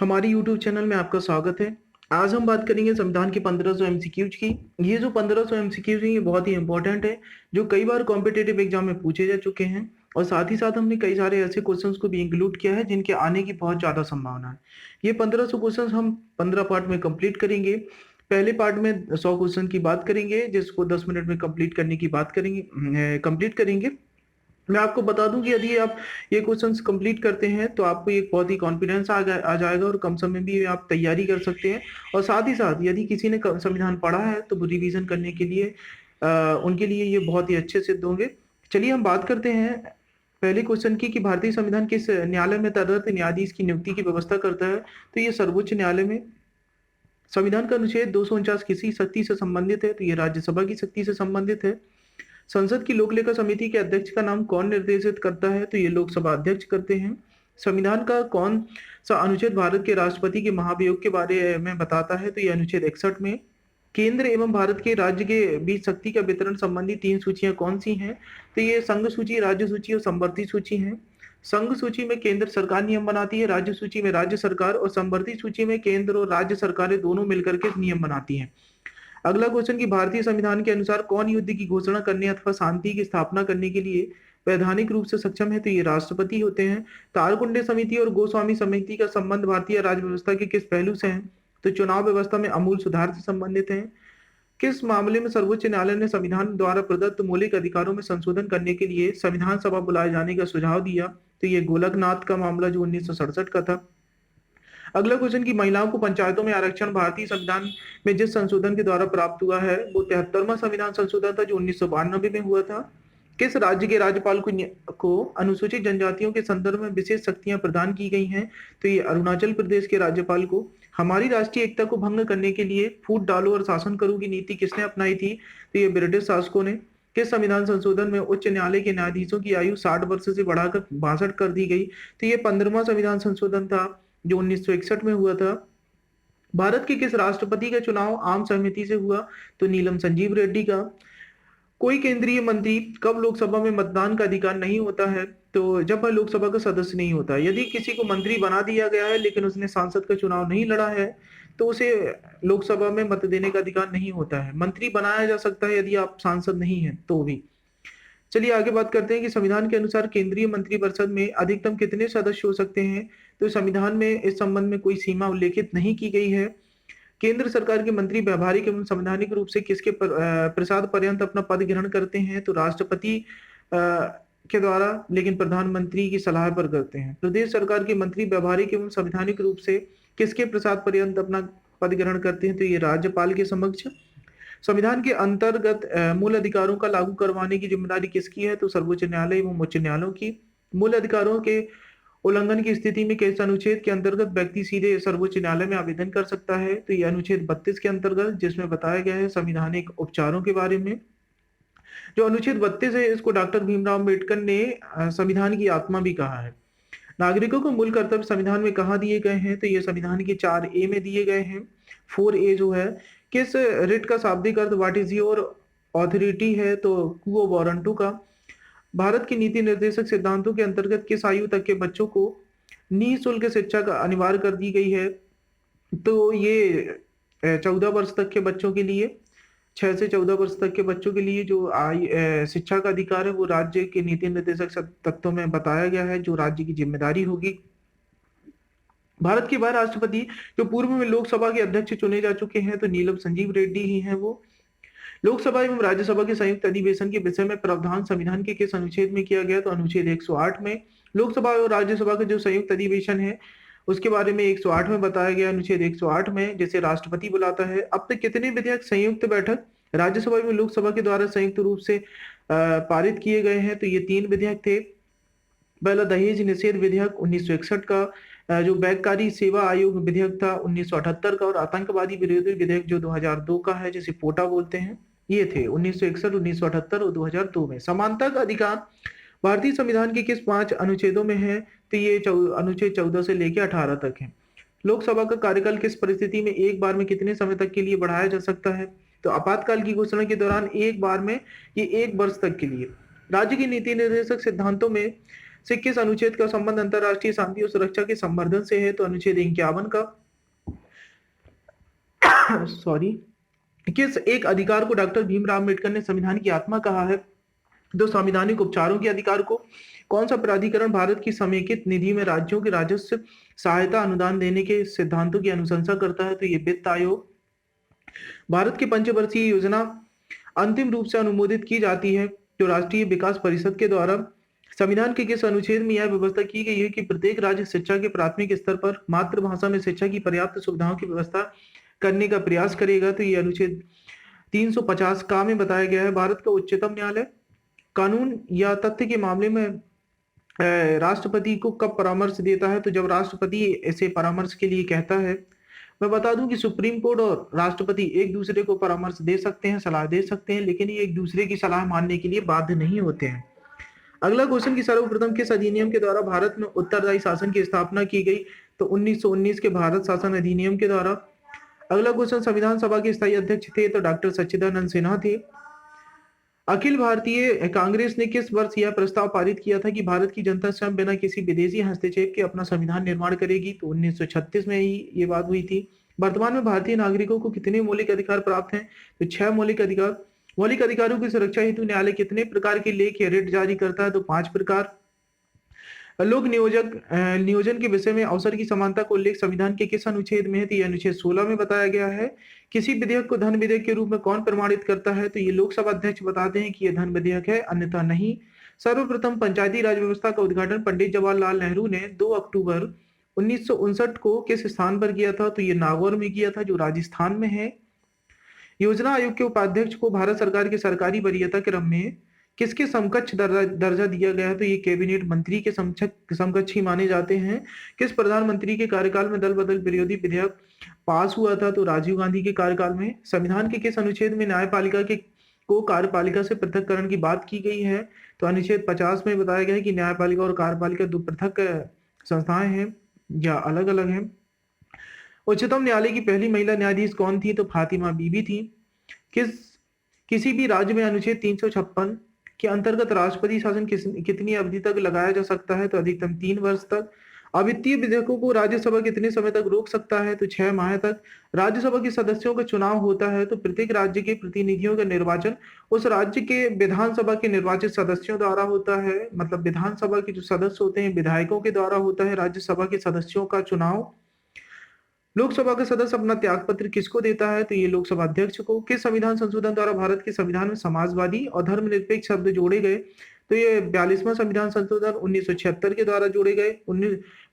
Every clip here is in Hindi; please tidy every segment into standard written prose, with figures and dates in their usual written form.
हमारे यूट्यूब चैनल में आपका स्वागत है। आज हम बात करेंगे संविधान के 1500 एमसीक्यूज की। ये जो 1500 एमसीक्यूज हैं ये बहुत ही इंपॉर्टेंट है, जो कई बार कॉम्पिटिटिव एग्जाम में पूछे जा चुके हैं। और साथ ही साथ हमने कई सारे ऐसे क्वेश्चंस को भी इंक्लूड किया है जिनके आने की बहुत ज़्यादा संभावना है। ये 1500 क्वेश्चंस हम 15 पार्ट में कंप्लीट करेंगे। पहले पार्ट में 100 क्वेश्चन की बात करेंगे, जिसको 10 मिनट में कंप्लीट करने की बात करेंगे, कंप्लीट करेंगे। मैं आपको बता दूं कि यदि आप ये क्वेश्चंस कंप्लीट करते हैं तो आपको एक बहुत ही कॉन्फिडेंस आ जाएगा और कम समय में भी आप तैयारी कर सकते हैं। और साथ ही साथ यदि किसी ने संविधान पढ़ा है तो वो रिवीजन करने के लिए उनके लिए ये बहुत ही अच्छे सिद्ध होंगे। चलिए हम बात करते हैं पहले क्वेश्चन की कि भारतीय संविधान किस न्यायालय में तदर्थ न्यायाधीश की नियुक्ति की व्यवस्था करता है। तो ये सर्वोच्च न्यायालय में। संविधान का अनुच्छेद 249 किसी शक्ति से संबंधित है, तो ये राज्यसभा की शक्ति से संबंधित है। संसद की लोक लेखा समिति के अध्यक्ष का नाम कौन निर्देशित करता है, तो ये लोकसभा अध्यक्ष करते हैं। संविधान का कौन सा अनुच्छेद भारत के राष्ट्रपति के महाभियोग के बारे में बताता है, तो ये अनुच्छेद 61 में। केंद्र एवं भारत के राज्य के बीच शक्ति का वितरण संबंधी 3 सूचियां कौन सी हैं, तो ये संघ सूची, राज्य सूची और समवर्ती सूची हैं। संघ सूची में केंद्र सरकार नियम बनाती है, राज्य सूची में राज्य सरकार और समवर्ती सूची में केंद्र और राज्य सरकारें दोनों मिलकर के नियम बनाती हैं। अगला क्वेश्चन कि भारतीय संविधान के अनुसार कौन युद्ध की घोषणा करने अथवा शांति की स्थापना करने के लिए वैधानिक रूप से सक्षम है, तो ये राष्ट्रपति होते हैं। तारकुंडे समिति और गोस्वामी समिति का संबंध भारतीय राज्य व्यवस्था के किस पहलू से है, तो चुनाव व्यवस्था में अमूल सुधार से संबंधित है। किस मामले में सर्वोच्च न्यायालय ने संविधान द्वारा प्रदत्त मौलिक अधिकारों में संशोधन करने के लिए संविधान सभा बुलाए जाने का सुझाव दिया, तो ये गोलकनाथ का मामला जो 1967 का था। अगला क्वेश्चन की महिलाओं को पंचायतों में आरक्षण भारतीय संविधान में जिस संशोधन के द्वारा प्राप्त हुआ है वो 73वां संविधान संशोधन था जो 1992 में हुआ था। किस राज्य के राज्यपाल को अनुसूचित जनजातियों के संदर्भ में विशेष शक्तियां प्रदान की गई हैं, तो ये अरुणाचल प्रदेश के राज्यपाल को। हमारी राष्ट्रीय एकता को भंग करने के लिए फूट डालो और शासन करो की नीति किसने अपनाई थी, तो ये ब्रिटिश शासकों ने। किस संविधान संशोधन में उच्च न्यायालय के न्यायाधीशों की आयु 60 वर्ष से बढ़ाकर 62 कर दी गई, तो ये 15वां संविधान संशोधन था जो 1961 में हुआ था। भारत के किस राष्ट्रपति का चुनाव आम सहमति से हुआ, तो नीलम संजीव रेड्डी का। कोई केंद्रीय मंत्री कब लोकसभा में मतदान का अधिकार नहीं होता है, तो जब वह लोकसभा का सदस्य नहीं होता। यदि किसी को मंत्री बना दिया गया है लेकिन उसने सांसद का चुनाव नहीं लड़ा है तो उसे लोकसभा में मत देने का अधिकार नहीं होता है। मंत्री बनाया जा सकता है यदि आप सांसद नहीं है तो भी। चलिए आगे बात करते हैं कि संविधान के अनुसार केंद्रीय मंत्रिपरिषद में अधिकतम कितने सदस्य हो सकते हैं, तो संविधान में इस संबंध में कोई सीमा उल्लेखित नहीं की गई है। केंद्र सरकार के मंत्री व्यवहारिक एवं संवैधानिक रूप से किसके प्रसाद पर्यंत अपना पद ग्रहण करते हैं, तो राष्ट्रपति के द्वारा, लेकिन प्रधानमंत्री की सलाह पर करते हैं। प्रदेश सरकार के मंत्री व्यवहारिक एवं संवैधानिक रूप से किसके प्रसाद पर्यंत अपना पद ग्रहण करते हैं, तो ये राज्यपाल के समक्ष। संविधान के अंतर्गत मूल अधिकारों का लागू करवाने की जिम्मेदारी किसकी है, तो सर्वोच्च न्यायालय एवं उच्च न्यायालयों की। मूल अधिकारों के उल्लंघन की स्थिति में किस अनुच्छेद के अंतर्गत व्यक्ति सीधे सर्वोच्च न्यायालय में आवेदन कर सकता है, तो यह अनुच्छेद 32 के अंतर्गत, जिसमें बताया गया है संविधानिक उपचारों के बारे में। जो अनुच्छेद 32 है इसको डॉक्टर भीमराव अम्बेडकर ने संविधान की आत्मा भी कहा है। नागरिकों को मूल कर्तव्य संविधान में कहाँ दिए गए हैं, तो ये संविधान के 4A में दिए गए हैं। 4A जो है, किस रिट का शाब्दिक अर्थ व्हाट इज योर ऑथोरिटी है, तो क्वो वारंटू का। भारत की नीति निर्देशक सिद्धांतों के अंतर्गत किस आयु तक के बच्चों को निःशुल्क शिक्षा का अनिवार्य कर दी गई है, तो ये 14 वर्ष तक के बच्चों के लिए, 6 से 14 वर्ष तक के बच्चों के लिए जो शिक्षा का अधिकार है वो राज्य के नीति निर्देशक तत्वों में बताया गया है, जो राज्य की जिम्मेदारी होगी। भारत के वह राष्ट्रपति जो पूर्व में लोकसभा के अध्यक्ष चुने जा चुके हैं, तो नीलम संजीव रेड्डी ही हैं वो। लोकसभा एवं राज्यसभा के संयुक्त अधिवेशन के विषय में प्रावधान संविधान के किस अनुच्छेद में किया गया, तो अनुच्छेद 108 में। लोकसभा और राज्यसभा का जो संयुक्त अधिवेशन है उसके बारे में 108 में बताया गया, अनुच्छेद 108 में, जैसे राष्ट्रपति बुलाता है। अब तक कितने विधेयक संयुक्त बैठक राज्यसभा एवं लोकसभा के द्वारा संयुक्त रूप से पारित किए गए हैं, तो ये 3 विधेयक थे। पहला दहेज निषेध विधेयक 1961 का, जो बैंककारी सेवा आयोग विधेयक था 1978 का, और आतंकवादी विरोधी विधेयक जो 2002 का है, जिसे पोटा बोलते हैं, ये थे 1961, 1978 और 2002 में। समानता का अधिकार भारतीय संविधान के किस 5 अनुच्छेदों में है, तो ये अनुच्छेद 14 से लेकर 18 तक है। लोकसभा का कार्यकाल किस परिस्थिति में एक बार में कितने समय तक के लिए बढ़ाया जा सकता है, तो आपातकाल की घोषणा के दौरान एक बार में ये 1 वर्ष तक के लिए। राज्य की नीति निर्देशक सिद्धांतों में से किस अनुच्छेद का संबंध अंतरराष्ट्रीय शांति और सुरक्षा के संवर्धन से है? तो अनुच्छेद 51 का। सॉरी। किस एक अधिकार को डॉक्टर भीमराव अम्बेडकर ने संविधान की आत्मा कहा है? तो संवैधानिक उपचारों के अधिकार को। कौन सा प्राधिकरण भारत की समेकित निधि में राज्यों के राजस्व सहायता अनुदान देने के सिद्धांतों की अनुशंसा करता है? तो ये वित्त आयोग। भारत की पंचवर्षीय योजना अंतिम रूप से अनुमोदित की जाती है तो राष्ट्रीय विकास परिषद के द्वारा। संविधान के किस अनुच्छेद में यह व्यवस्था की गई है कि प्रत्येक राज्य शिक्षा के प्राथमिक स्तर पर मातृभाषा में शिक्षा की पर्याप्त सुविधाओं की व्यवस्था करने का प्रयास करेगा? तो ये अनुच्छेद 350 का में बताया गया है। भारत का उच्चतम न्यायालय कानून या तथ्य के मामले में राष्ट्रपति को कब परामर्श देता है? तो जब राष्ट्रपति ऐसे परामर्श के लिए कहता है। मैं बता दूं कि सुप्रीम कोर्ट और राष्ट्रपति एक दूसरे को परामर्श दे सकते हैं, सलाह दे सकते हैं, लेकिन ये एक दूसरे की सलाह मानने के लिए बाध्य नहीं होते हैं। अगला क्वेश्चन की सर्वप्रथम किस अधिनियम के द्वारा भारत में उत्तरदायी शासन की स्थापना की गई? तो 1919 के भारत शासन अधिनियम के द्वारा। अगला क्वेश्चन संविधान सभा के स्थायी अध्यक्ष थे? तो डॉक्टर सच्चिदानंद सिन्हा थे। अखिल भारतीय कांग्रेस ने किस वर्ष यह प्रस्ताव पारित किया था कि भारत की जनता स्वयं बिना किसी विदेशी हस्तक्षेप के अपना संविधान निर्माण करेगी? तो 1936 में ही ये बात हुई थी। वर्तमान में भारतीय नागरिकों को कितने मौलिक अधिकार प्राप्त हैं? तो 6 मौलिक अधिकार। मौलिक अधिकारों की सुरक्षा हेतु न्यायालय कितने प्रकार के लेख या रिट जारी करता है? तो 5 प्रकार। लोक नियोजन के विषय में अवसर की समानता को उल्लेख संविधान के किस अनुच्छेद में है? तो यह अनुच्छेद 16 में बताया गया है। किसी विधेयक को धन विधेयक के रूप में कौन प्रमाणित करता है? तो ये लोकसभा अध्यक्ष बताते हैं कि यह धन विधेयक है, अन्यथा नहीं। सर्वप्रथम पंचायती राज व्यवस्था का उद्घाटन पंडित जवाहरलाल नेहरू ने 2 अक्टूबर 1959 को किस स्थान पर किया था? तो ये नागौर में किया था, जो राजस्थान में है। योजना आयोग के उपाध्यक्ष को भारत सरकार के सरकारी वरीयता क्रम में किसके समकक्ष दर्जा दिया गया है? तो ये कैबिनेट मंत्री के समकक्ष ही माने जाते हैं। किस प्रधानमंत्री के कार्यकाल में दल बदल विरोधी विधेयक पास हुआ था? तो राजीव गांधी के कार्यकाल में। संविधान के किस अनुच्छेद में न्यायपालिका के को कार्यपालिका से पृथककरण की बात की गई है? तो अनुच्छेद 50 में बताया गया है कि न्यायपालिका और कार्यपालिका 2 पृथक संस्थाएं हैं या अलग अलग हैं। उच्चतम न्यायालय की पहली महिला न्यायाधीश कौन थी? तो फातिमा बीबी थी। किसी भी राज्य में अनुच्छेद 356 के अंतर्गत राष्ट्रपति शासन कितनी अवधि तक लगाया जा सकता है? तो अधिकतम 3 वर्ष तक। अवित्तीय विधेयकों को राज्यसभा कितने समय तक रोक सकता है? तो 6 माह तक। राज्यसभा के सदस्यों का चुनाव होता है तो प्रत्येक राज्य के प्रतिनिधियों का निर्वाचन उस राज्य के विधानसभा के निर्वाचित सदस्यों द्वारा होता है। मतलब विधानसभा के जो सदस्य होते हैं विधायकों के द्वारा होता है। राज्यसभा के सदस्यों का चुनाव। लोकसभा का सदस्य अपना त्यागपत्र किसको देता है? तो ये लोकसभा अध्यक्ष को। किस संविधान संशोधन द्वारा भारत के संविधान में समाजवादी और धर्मनिरपेक्ष शब्द जोड़े गए? तो ये 42वां संविधान संशोधन 1976 के द्वारा जोड़े गए।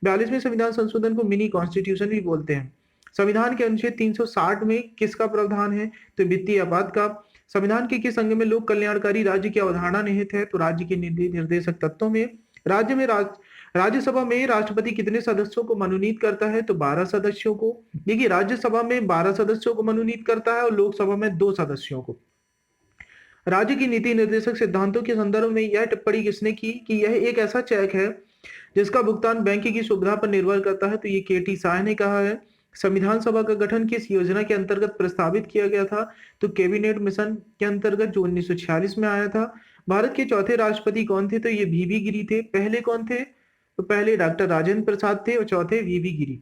42वें संविधान संशोधन को मिनी कॉन्स्टिट्यूशन भी बोलते हैं। संविधान के अनुच्छेद 360 में किसका प्रावधान है? तो वित्तीय अपराध का। संविधान के किस अंग में लोक कल्याणकारी राज्य की अवधारणा निहित है? तो राज्य के निर्देशक तत्वों में। राज्यसभा में राष्ट्रपति कितने सदस्यों को मनोनीत करता है? तो 12 सदस्यों को। देखिए, राज्यसभा में 12 सदस्यों को मनोनीत करता है और लोकसभा में 2 सदस्यों को। राज्य की नीति निर्देशक सिद्धांतों के संदर्भ में यह टिप्पणी किसने की कि यह एक ऐसा चेक है जिसका भुगतान बैंक की सुविधा पर निर्भर करता है? तो ये केटी शाह ने कहा है। संविधान सभा का गठन किस योजना के अंतर्गत प्रस्तावित किया गया था? तो कैबिनेट मिशन के अंतर्गत, जो 1946 में आया था। भारत के चौथे राष्ट्रपति कौन थे? तो ये वीवी गिरी थे। पहले कौन थे? तो पहले डॉक्टर राजेंद्र प्रसाद थे और चौथे वीवी गिरी।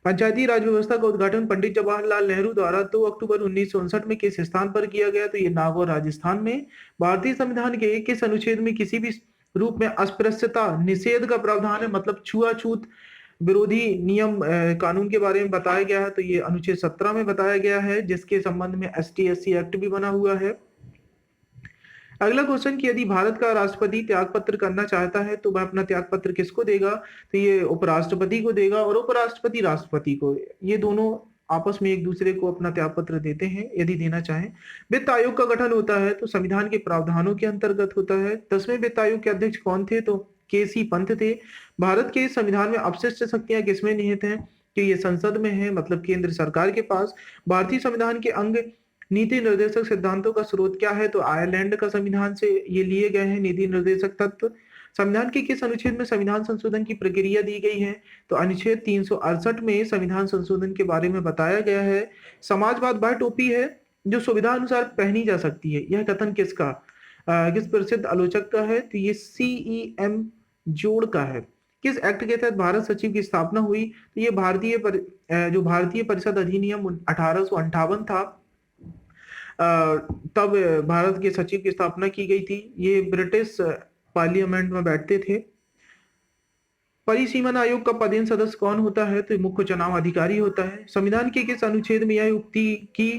पंचायती राज व्यवस्था का उद्घाटन पंडित जवाहरलाल नेहरू द्वारा 2 अक्टूबर 1959 में किस स्थान पर किया गया? तो ये नागौर राजस्थान में। भारतीय संविधान के किस अनुच्छेद में किसी भी रूप में अस्पृश्यता निषेध का प्रावधान है? मतलब छुआछूत विरोधी नियम कानून के बारे में बताया गया है। तो ये अनुच्छेद 17 में बताया गया है, जिसके संबंध में ST/SC एक्ट भी बना हुआ है। अगला क्वेश्चन कि यदि भारत का राष्ट्रपति त्यागपत्र करना चाहता है तो वह अपना त्यागपत्र किसको देगा? तो ये उपराष्ट्रपति को देगा और उपराष्ट्रपति राष्ट्रपति को। ये दोनों आपस में एक दूसरे को अपना त्यागपत्र देते हैं यदि देना चाहें। वित्त आयोग का गठन होता है तो संविधान के प्रावधानों के अंतर्गत होता है। 10वें वित्त आयोग के अध्यक्ष कौन थे? तो KC पंत थे। भारत के संविधान में अपशिष्ट शक्तियां किसमें निहित हैं? कि ये संसद में है, मतलब केंद्र सरकार के पास। भारतीय संविधान के अंग नीति निर्देशक सिद्धांतों का स्रोत क्या है? तो आयरलैंड का संविधान से ये लिए गए हैं नीति निर्देशक तत्व। संविधान के किस अनुच्छेद में संविधान संशोधन की प्रक्रिया दी गई है? तो अनुच्छेद 368 में संविधान संशोधन के बारे में बताया गया है। समाजवाद वह टोपी है जो सुविधा अनुसार पहनी जा सकती है। यह कथन किसका किस प्रसिद्ध आलोचक का है? तो ये CEM जोड़ का है। किस एक्ट के तहत भारत सचिव की स्थापना हुई? तो ये जो भारतीय परिषद अधिनियम 1858 था, तब भारत के सचिव की स्थापना की गई थी। ये ब्रिटिश पार्लियामेंट में बैठते थे। परिसीमन आयोग का पदेन सदस्य कौन होता है? तो मुख्य चुनाव अधिकारी होता है। संविधान के किस अनुच्छेद में यह उक्ति की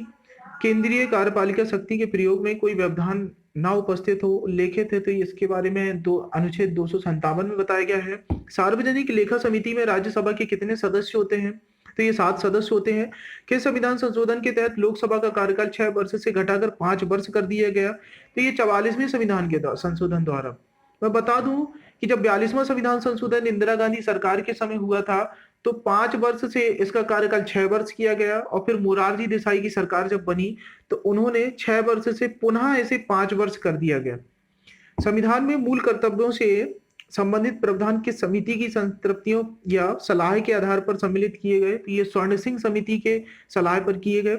केंद्रीय कार्यपालिका शक्ति के प्रयोग में कोई व्यवधान ना उपस्थित हो उल्लेखित है? तो इसके बारे में अनुच्छेद 257 में बताया गया है। सार्वजनिक लेखा समिति में राज्यसभा के कितने सदस्य होते हैं? तो ये 7 सदस्य होते हैं। किस संविधान संशोधन के तहत लोकसभा का कार्यकाल 6 वर्ष से घटाकर 5 वर्ष कर दिया गया? तो ये 44वें संविधान के संशोधन द्वारा। मैं बता दूं कि जब 42वां संविधान संशोधन इंदिरा गांधी सरकार के समय हुआ था, तो 5 वर्ष से इसका कार्यकाल 6 वर्ष किया गया, और फिर मोरारजी देसाई की सरकार जब बनी तो उन्होंने 6 वर्ष से पुनः इसे 5 वर्ष कर दिया गया। संविधान में मूल कर्तव्यों से संबंधित प्रावधान किस समिति की संतृप्तियों या सलाह के आधार पर सम्मिलित किए गए? तो ये स्वर्ण सिंह समिति के सलाह पर किए गए।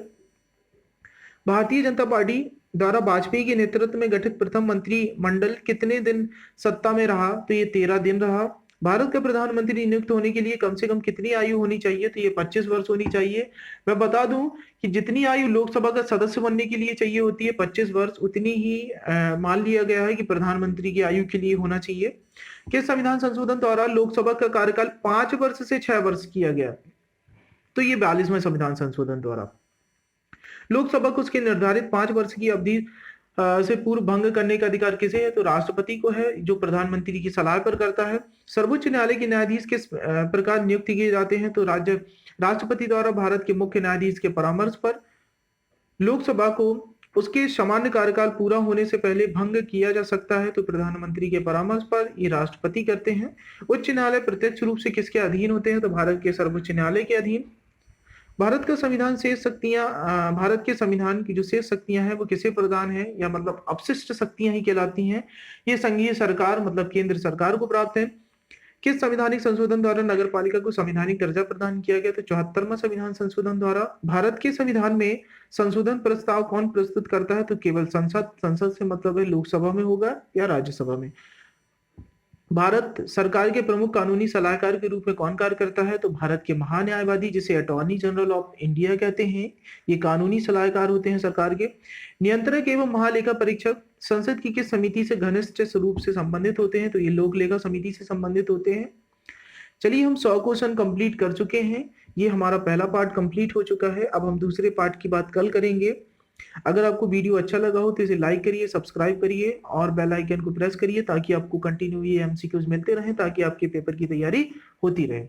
भारतीय जनता पार्टी द्वारा वाजपेयी के नेतृत्व में गठित प्रथम मंत्रिमंडल कितने दिन सत्ता में रहा? तो ये 13 दिन रहा। भारत का प्रधानमंत्री नियुक्त होने के लिए कम से कम कितनी आयु होनी चाहिए? तो ये 25 वर्ष होनी चाहिए। मैं बता दूं कि जितनी आयु लोकसभा का सदस्य बनने के लिए चाहिए होती है 25 वर्ष, उतनी ही मान लिया गया है कि प्रधानमंत्री की आयु के लिए होना चाहिए। किस संविधान संशोधन द्वारा लोकसभा का कार्यकाल 5 वर्ष से 6 वर्ष किया गया? तो ये 42वें संविधान संशोधन द्वारा। लोकसभा को उसके निर्धारित 5 वर्ष की अवधि से पूर्व भंग करने का अधिकार किसे है? तो राष्ट्रपति को है, जो प्रधानमंत्री की सलाह पर करता है। सर्वोच्च न्यायालय के न्यायाधीश किस प्रकार नियुक्त किए जाते हैं? तो राष्ट्रपति द्वारा भारत के मुख्य न्यायाधीश के परामर्श पर। लोकसभा को उसके सामान्य कार्यकाल पूरा होने से पहले भंग किया जा सकता है, तो प्रधानमंत्री के परामर्श पर। ये राष्ट्रपति करते हैं। उच्च न्यायालय प्रत्यक्ष रूप से किसके अधीन होते हैं? तो भारत के सर्वोच्च न्यायालय के अधीन। भारत का संविधान शेष शक्तियां भारत के संविधान की जो शेष शक्तियां हैं वो किसे प्रदान है, या मतलब अपशिष्ट शक्तियां ही कहलाती हैं। ये संघीय सरकार मतलब केंद्र सरकार को प्राप्त है। किस संवैधानिक संशोधन द्वारा नगरपालिका को संवैधानिक दर्जा प्रदान किया गया? तो 74वां संविधान संशोधन द्वारा। भारत के संविधान में संशोधन प्रस्ताव कौन प्रस्तुत करता है? तो केवल संसद से मतलब है लोकसभा में होगा या राज्यसभा में। भारत सरकार के प्रमुख कानूनी सलाहकार के रूप में कौन कार्य करता है? तो भारत के महान्यायवादी, जिसे अटॉर्नी जनरल ऑफ इंडिया कहते हैं, ये कानूनी सलाहकार होते हैं सरकार के। नियंत्रक एवं महालेखा परीक्षक संसद की किस समिति से घनिष्ठ रूप से संबंधित होते हैं? तो ये लोक लेखा समिति से संबंधित होते हैं। चलिए, हम 100 क्वेश्चन कंप्लीट कर चुके हैं। ये हमारा पहला पार्ट कंप्लीट हो चुका है। अब हम दूसरे पार्ट की बात कल करेंगे। अगर आपको वीडियो अच्छा लगा हो तो इसे लाइक करिए, सब्सक्राइब करिए और बेल आइकन को प्रेस करिए, ताकि आपको कंटिन्यू ये एमसीक्यूज मिलते रहें, ताकि आपके पेपर की तैयारी होती रहे।